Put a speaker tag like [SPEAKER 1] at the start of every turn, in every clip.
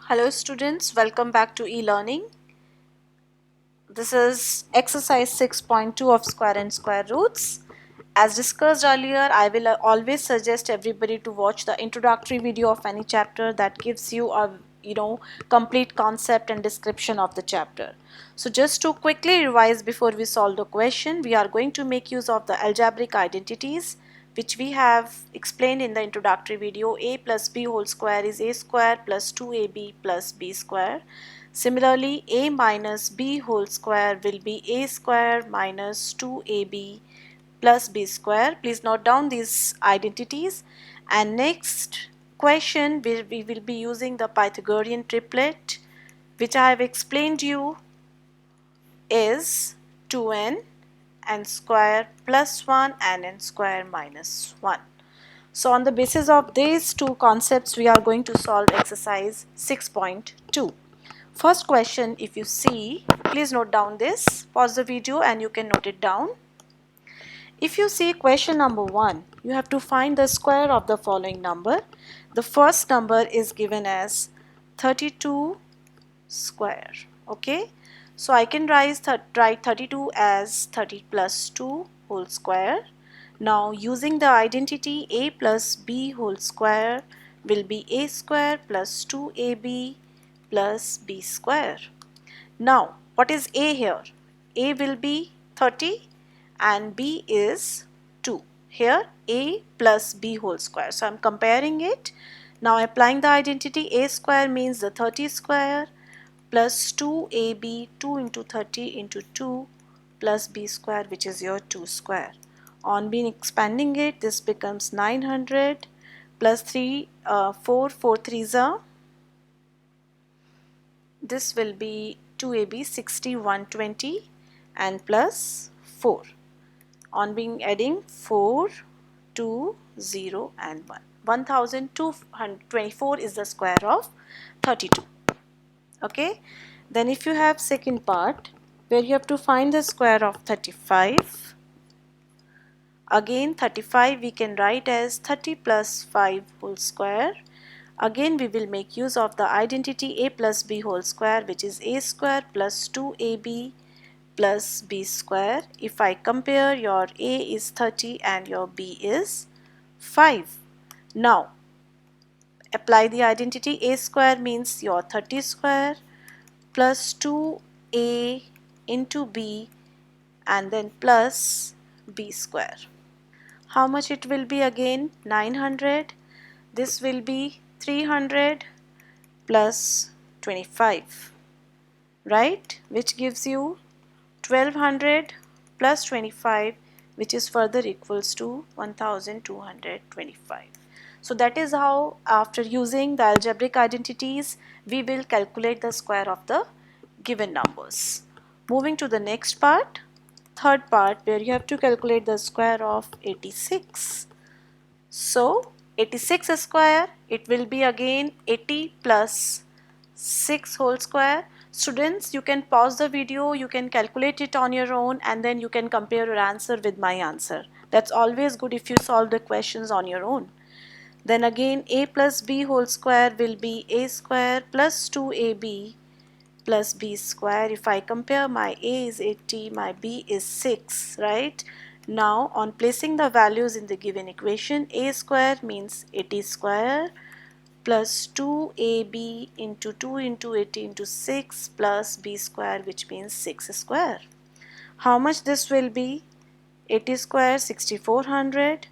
[SPEAKER 1] Hello students, welcome back to e-learning. This is exercise 6.2 of square and square roots. As discussed earlier, I will always suggest everybody to watch the introductory video of any chapter that gives you a complete concept and description of the chapter. So just to quickly revise before we solve the question, we are going to make use of the algebraic identities which we have explained in the introductory video. A plus b whole square is a square plus 2ab plus b square. Similarly, a minus b whole square will be a square minus 2ab plus b square. Please note down these identities. And next question, we will be using the Pythagorean triplet, which I have explained you is 2n square plus 1 and n square minus 1. So on the basis of these two concepts, we are going to solve exercise 6.2. First question, if you see, please note down this, pause the video and you can note it down. If you see question number 1, you have to find the square of the following number. The first number is given as 32 square. Okay, so I can write 32 as 30 plus 2 whole square. Now using the identity a plus b whole square will be a square plus 2ab plus b square. Now what is a here? A will be 30 and b is 2. Here a plus b whole square. So I am comparing it. Now applying the identity, a square means the 30 square plus 2ab, 2 into 30 into 2 plus b square, which is your 2 square. On being expanding it, this becomes 900 plus 3, 4 3s are. This will be 2ab 60 120 and plus 4. On being adding 4, 2, 0 and 1. 1224 is the square of 32. Okay, then if you have second part where you have to find the square of 35, again 35 we can write as 30 plus 5 whole square. Again we will make use of the identity a plus b whole square, which is a square plus 2ab plus b square. If I compare, your a is 30 and your b is 5. Now apply the identity, a square means your 30 square plus 2a into b and then plus b square. How much it will be again? 900. This will be 300 plus 25, right? Which gives you 1200 plus 25, which is further equals to 1225. So that is how, after using the algebraic identities, we will calculate the square of the given numbers. Moving to the next part, third part, where you have to calculate the square of 86. So 86 square, it will be again 80 plus 6 whole square. Students, you can pause the video, you can calculate it on your own and then you can compare your answer with my answer. That's always good if you solve the questions on your own. Then again a plus b whole square will be a square plus 2ab plus b square. If I compare, my a is 80, my b is 6, right? Now on placing the values in the given equation, a square means 80 square plus 2ab into 2 into 80 into 6 plus b square, which means 6 square. How much this will be? 80 square 6400.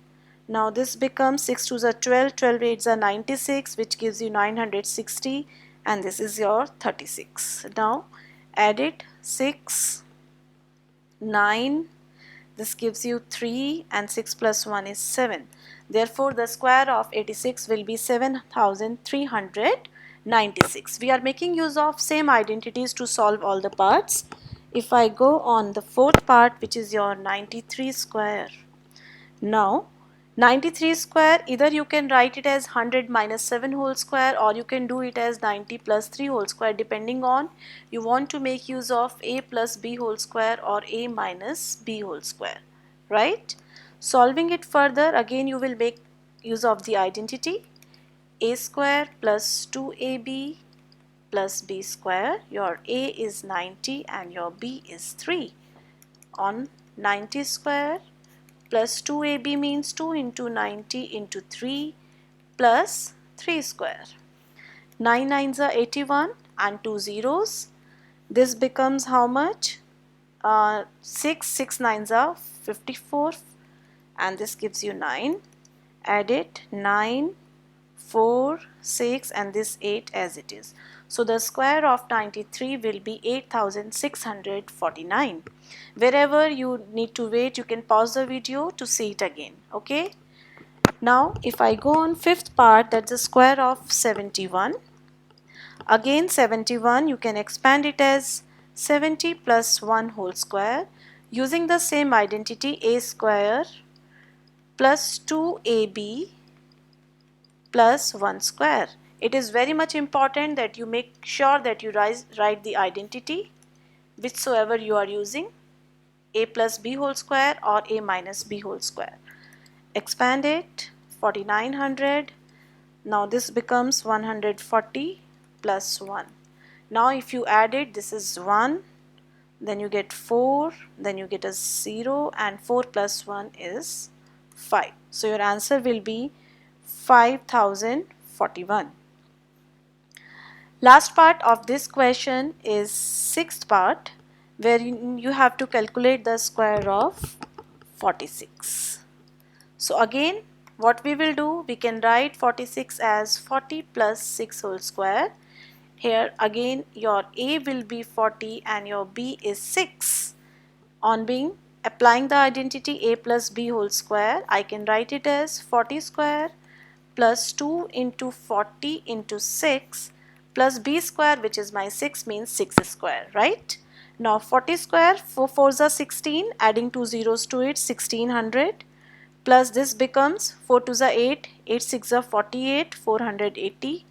[SPEAKER 1] Now this becomes 6 2s are 12, 12 8s are 96, which gives you 960, and this is your 36. Now add it, 6, 9, this gives you 3 and 6 plus 1 is 7. Therefore the square of 86 will be 7396. We are making use of same identities to solve all the parts. If I go on the fourth part, which is your 93 square. Now 93 square, either you can write it as 100 minus 7 whole square, or you can do it as 90 plus 3 whole square, depending on you want to make use of a plus b whole square or a minus b whole square, right? Solving it further, again you will make use of the identity a square plus 2ab plus b square. Your a is 90 and your b is 3. On 90 square plus 2ab means 2 into 90 into 3 plus 3 square. 9 nines are 81 and 2 zeros. This becomes how much? 6 nines are 54 and this gives you 9. Add it, 9, 4, 6 and this 8 as it is. So the square of 93 will be 8649. Wherever you need to wait, you can pause the video to see it again. Okay. Now if I go on fifth part, that's the square of 71. Again 71, you can expand it as 70 plus 1 whole square using the same identity, a square plus 2ab plus 1 square. It is very much important that you make sure that you write the identity whichsoever you are using, a plus b whole square or a minus b whole square. Expand it, 4900. Now this becomes 140 plus 1. Now if you add it, this is 1, then you get 4, then you get a 0 and 4 plus 1 is 5. So your answer will be 5041. Last part of this question is sixth part, where you have to calculate the square of 46. So again, what we will do, we can write 46 as 40 plus 6 whole square. Here again your a will be 40 and your b is 6. On applying the identity a plus b whole square, I can write it as 40 square plus 2 into 40 into 6 plus b square, which is my 6, means 6 square, right? Now 40 square, 4 4s are 16, adding 2 zeros to it, 1600, plus this becomes 4 2s are 8, 8 6s are 48, 480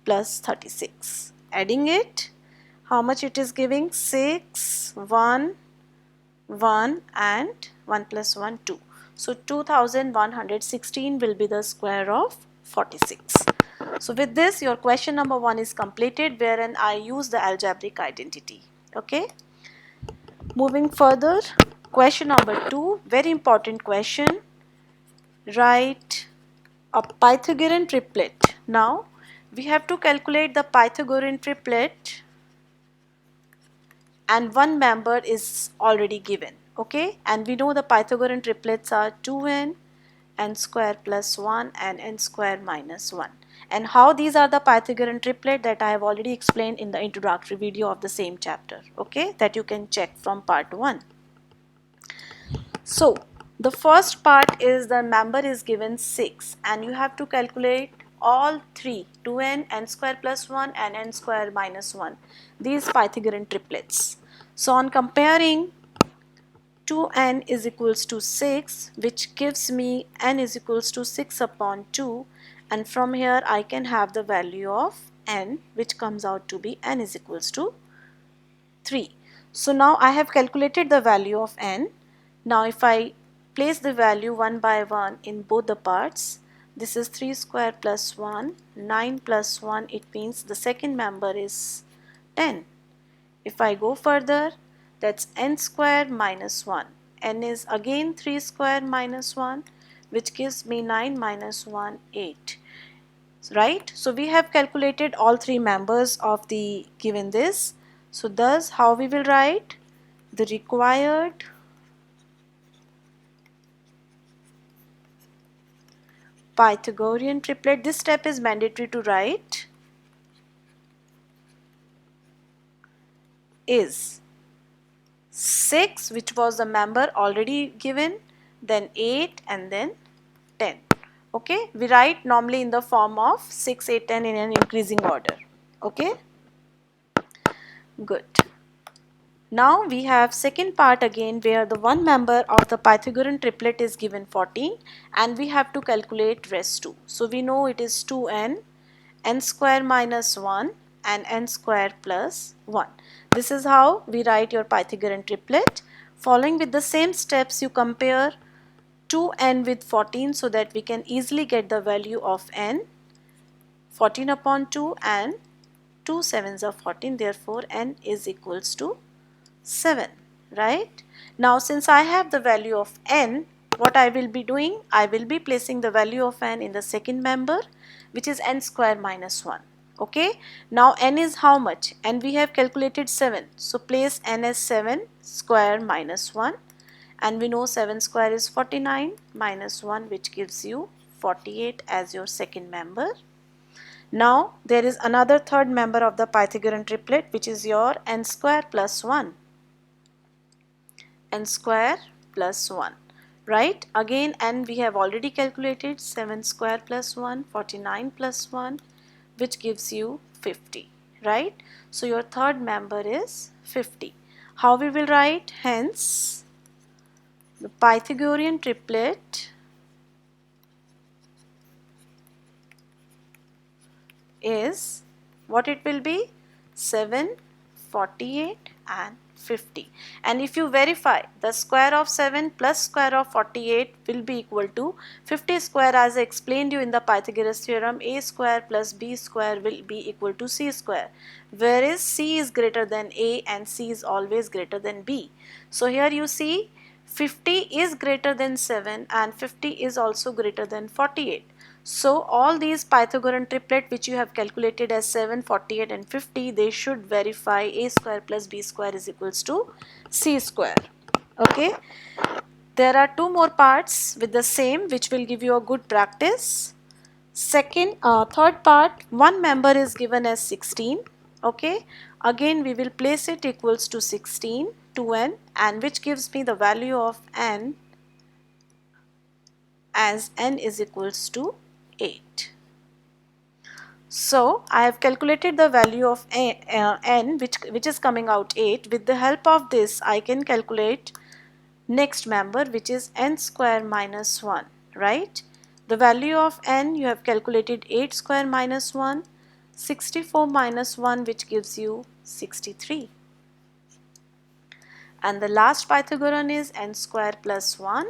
[SPEAKER 1] plus 36. Adding it, how much it is giving? 6, 1, 1 and 1 plus 1, 2. So 2116 will be the square of 46. So with this, your question number 1 is completed, wherein I use the algebraic identity. Okay. Moving further, question number 2, very important question. Write a Pythagorean triplet. Now we have to calculate the Pythagorean triplet and one member is already given. Okay, and we know the Pythagorean triplets are 2n, n square plus 1 and n square minus 1. And how these are the Pythagorean triplet, that I have already explained in the introductory video of the same chapter. Okay, that you can check from part 1. So the first part is the member is given 6 and you have to calculate all three, 2n, n square plus 1 and n square minus 1, these Pythagorean triplets. So on comparing, 2n is equals to 6, which gives me n is equals to 6 upon 2, and from here I can have the value of n, which comes out to be n is equals to 3. So now I have calculated the value of n. Now if I place the value one by one in both the parts, this is 3 square plus 1, 9 plus 1, it means the second member is 10. If I go further, that's n square minus 1. N is again 3 square minus 1, which gives me 9 minus 1, 8. Right? So we have calculated all three members of the given this. So thus how we will write? The required Pythagorean triplet. This step is mandatory to write. Is 6, which was the member already given, then 8 and then 10. Okay, we write normally in the form of 6, 8, 10 in an increasing order. Okay, good. Now we have second part again, where the one member of the Pythagorean triplet is given 14 and we have to calculate rest 2. So we know it is 2n, n square minus 1 and n square plus 1. This is how we write your Pythagorean triplet. Following with the same steps, you compare 2n with 14 so that we can easily get the value of n, 14 upon 2 and 2 sevens are 14, therefore n is equals to 7, right? Now since I have the value of n, what I will be doing, I will be placing the value of n in the second member, which is n square minus 1. Okay, now n is how much? And we have calculated 7, so place n as 7 square minus 1, and we know 7 square is 49 minus 1, which gives you 48 as your second member. Now there is another third member of the Pythagorean triplet, which is your n square plus 1. N square plus 1, right? Again n we have already calculated, 7 square plus 1, 49 plus 1, which gives you 50, right? So your third member is 50. How we will write? Hence the Pythagorean triplet is, what it will be? 7, 48 and 50. And if you verify, the square of 7 plus square of 48 will be equal to 50 square. As I explained you in the Pythagoras theorem, a square plus b square will be equal to c square, whereas c is greater than a and c is always greater than b. So here you see 50 is greater than 7 and 50 is also greater than 48. So all these Pythagorean triplet which you have calculated as 7, 48 and 50, they should verify a square plus b square is equals to c square. Okay. There are two more parts with the same which will give you a good practice. Third part, one member is given as 16. Okay. Again we will place it equals to 16 to n, and which gives me the value of n as n is equals to 8. So I have calculated the value of n which is coming out 8. With the help of this I can calculate next member, which is n square minus 1, right? The value of n you have calculated 8 square minus 1, 64 minus 1, which gives you 63. And the last Pythagorean is n square plus 1.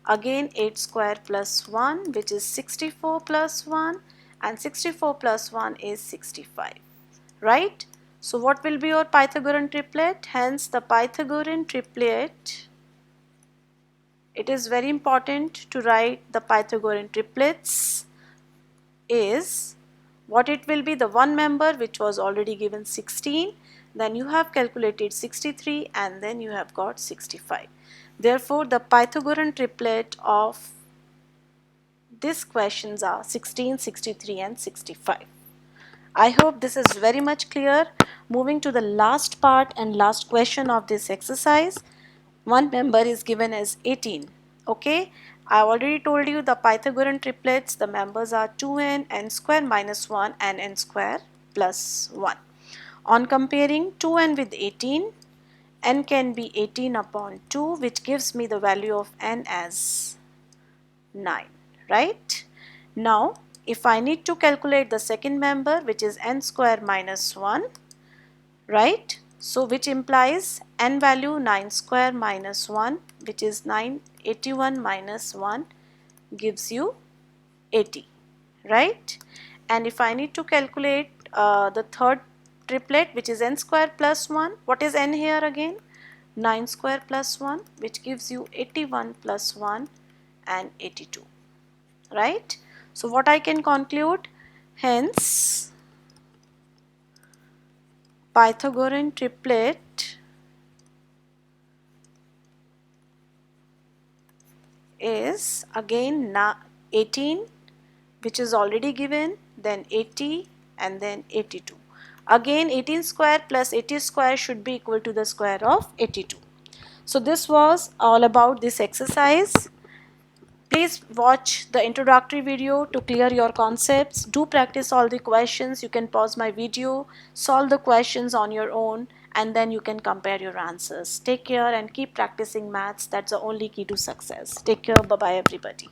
[SPEAKER 1] Again 8 square plus 1, which is 64 plus 1, and 64 plus 1 is 65, right? So what will be your Pythagorean triplet? Hence the Pythagorean triplet, it is very important to write the Pythagorean triplets is, what it will be? The one member which was already given 16, then you have calculated 63, and then you have got 65. Therefore the Pythagorean triplet of these questions are 16, 63 and 65. I hope this is very much clear. Moving to the last part and last question of this exercise. One member is given as 18. Okay, I already told you the Pythagorean triplets, the members are 2n, n square minus 1 and n square plus 1. On comparing 2n with 18, n can be 18 upon 2, which gives me the value of n as 9, right? Now if I need to calculate the second member, which is n square minus 1, right? So which implies n value 9 square minus 1, which is 981 minus 1 gives you 80, right? And if I need to calculate the third triplet, which is n square plus 1, what is n here again? 9 square plus 1, which gives you 81 plus 1 and 82, right? So what I can conclude? Hence Pythagorean triplet is again 18, which is already given, then 80 and then 82. Again 18 square plus 80 square should be equal to the square of 82. So this was all about this exercise. Please watch the introductory video to clear your concepts. Do practice all the questions. You can pause my video, solve the questions on your own, and then you can compare your answers. Take care and keep practicing maths. That's the only key to success. Take care. Bye-bye everybody.